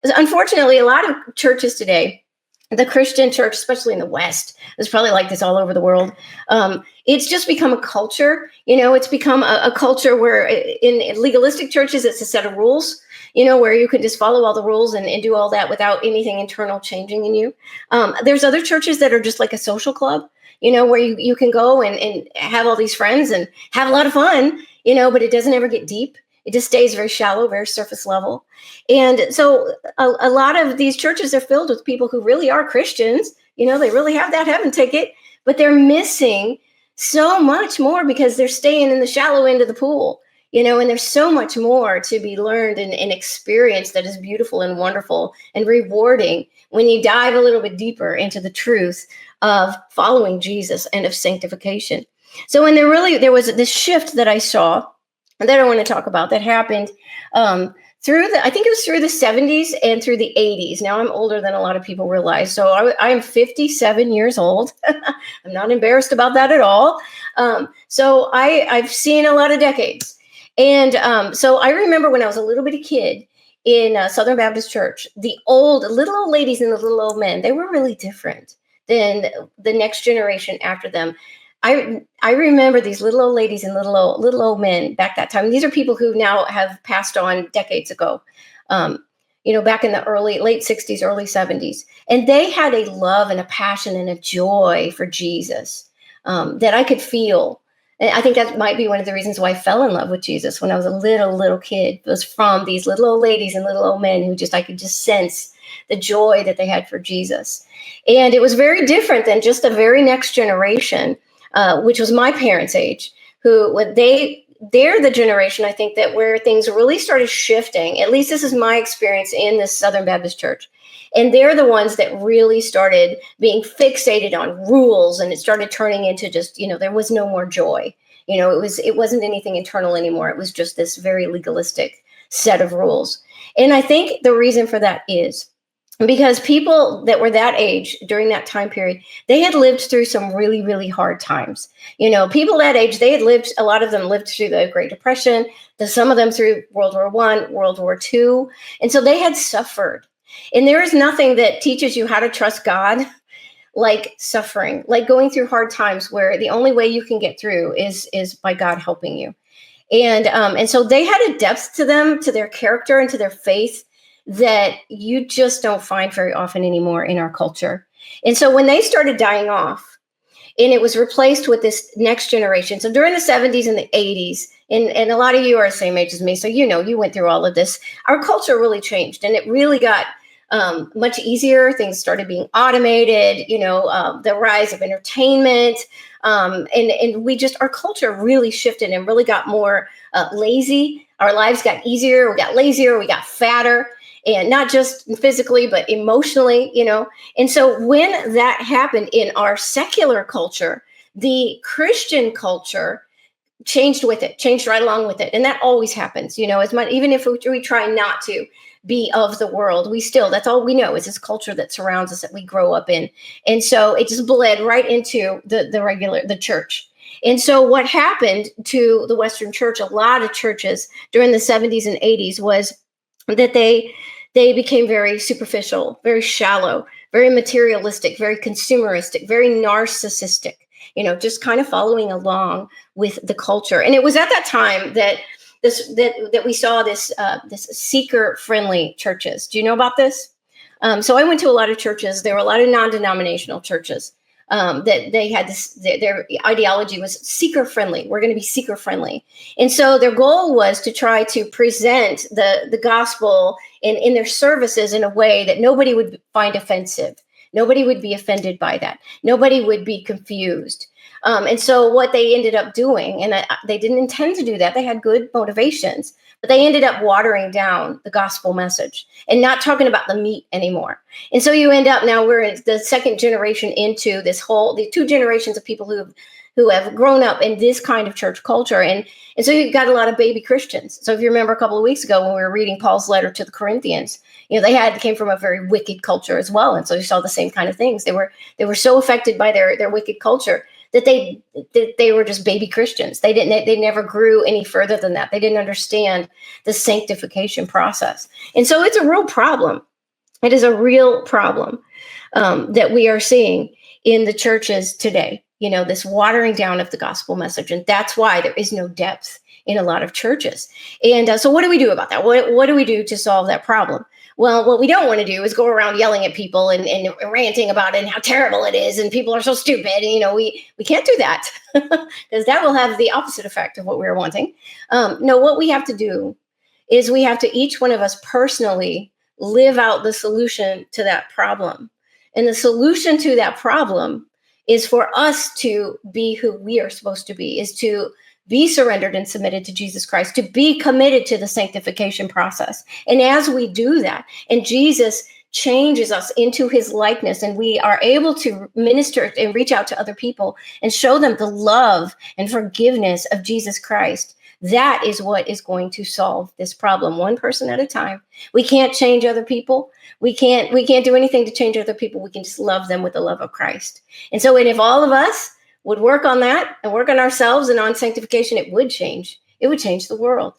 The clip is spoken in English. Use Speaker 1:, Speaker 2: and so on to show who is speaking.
Speaker 1: Unfortunately, a lot of churches today, the Christian church, especially in the West, is probably like this all over the world. It's just become a culture. It's become a culture where in legalistic churches, it's a set of rules, where you can just follow all the rules and do all that without anything internal changing in you. There's other churches that are just like a social club, where you can go and have all these friends and have a lot of fun, but it doesn't ever get deep. It just stays very shallow, very surface level. And so a lot of these churches are filled with people who really are Christians. They really have that heaven ticket, but they're missing so much more because they're staying in the shallow end of the pool, and there's so much more to be learned and experienced that is beautiful and wonderful and rewarding when you dive a little bit deeper into the truth of following Jesus and of sanctification. So when there was this shift that I saw that I want to talk about that happened I think it was through the 70s and through the 80s. Now I'm older than a lot of people realize. So I am 57 years old. I'm not embarrassed about that at all. So I've seen a lot of decades. And so I remember when I was a little bitty kid in Southern Baptist Church, the little old ladies and the little old men, they were really different than the next generation after them. I remember these little old ladies and little old men back that time. These are people who now have passed on decades ago, back in the late 60s, early 70s. And they had a love and a passion and a joy for Jesus that I could feel. And I think that might be one of the reasons why I fell in love with Jesus when I was a little kid. It was from these little old ladies and little old men who I could just sense the joy that they had for Jesus. And it was very different than just the very next generation, which was my parents' age, they're the generation, I think, that where things really started shifting. At least this is my experience in this Southern Baptist church. And they're the ones that really started being fixated on rules, and it started turning into just, there was no more joy. It wasn't anything internal anymore. It was just this very legalistic set of rules. And I think the reason for that is because people that were that age during that time period, they had lived through some really, really hard times. People that age, a lot of them lived through the Great Depression, some of them through World War I, World War II. And so they had suffered. And there is nothing that teaches you how to trust God like suffering, like going through hard times where the only way you can get through is by God helping you. And so they had a depth to them, to their character and to their faith that you just don't find very often anymore in our culture. And so when they started dying off and it was replaced with this next generation, so during the 70s and the 80s, and a lot of you are the same age as me, so you went through all of this, our culture really changed and it really got much easier. Things started being automated, the rise of entertainment, and our culture really shifted and really got more lazy. Our lives got easier, we got lazier, we got fatter. And not just physically, but emotionally, And so when that happened in our secular culture, the Christian culture changed right along with it. And that always happens, as much, even if we try not to be of the world, that's all we know is this culture that surrounds us that we grow up in. And so it just bled right into the church. And so what happened to the Western church, a lot of churches during the 70s and 80s was that they became very superficial, very shallow, very materialistic, very consumeristic, very narcissistic, just kind of following along with the culture. And it was at that time that we saw this seeker-friendly churches. Do you know about this? So I went to a lot of churches. There were a lot of non-denominational churches that they had their ideology was seeker friendly. We're going to be seeker friendly. And so their goal was to try to present the gospel in their services in a way that nobody would find offensive. Nobody would be offended by that. Nobody would be confused. And so what they ended up doing, and they didn't intend to do that. They had good motivations, but they ended up watering down the gospel message and not talking about the meat anymore. And so you end up now we're in the second generation into the two generations of people who have grown up in this kind of church culture. And so you've got a lot of baby Christians. So if you remember a couple of weeks ago when we were reading Paul's letter to the Corinthians, they came from a very wicked culture as well. And so you saw the same kind of things. They were so affected by their wicked culture that they were just baby Christians. They never grew any further than that. They didn't understand the sanctification process. And so it's a real problem It is a real problem that we are seeing in the churches today. This watering down of the gospel message. And that's why there is no depth in a lot of churches. And so what do we do about that? What do we do to solve that problem? Well, what we don't want to do is go around yelling at people and ranting about it and how terrible it is and people are so stupid. And, we can't do that because that will have the opposite effect of what we're wanting. No, what we have to do is we have to, each one of us personally, live out the solution to that problem. And the solution to that problem is for us to be who we are supposed to be, is to be surrendered and submitted to Jesus Christ, to be committed to the sanctification process. And as we do that, and Jesus changes us into his likeness, and we are able to minister and reach out to other people and show them the love and forgiveness of Jesus Christ, that is what is going to solve this problem, one person at a time. We can't change other people. We can't do anything to change other people. We can just love them with the love of Christ. And so, and if all of us would work on that and work on ourselves and on sanctification, it would change. It would change the world.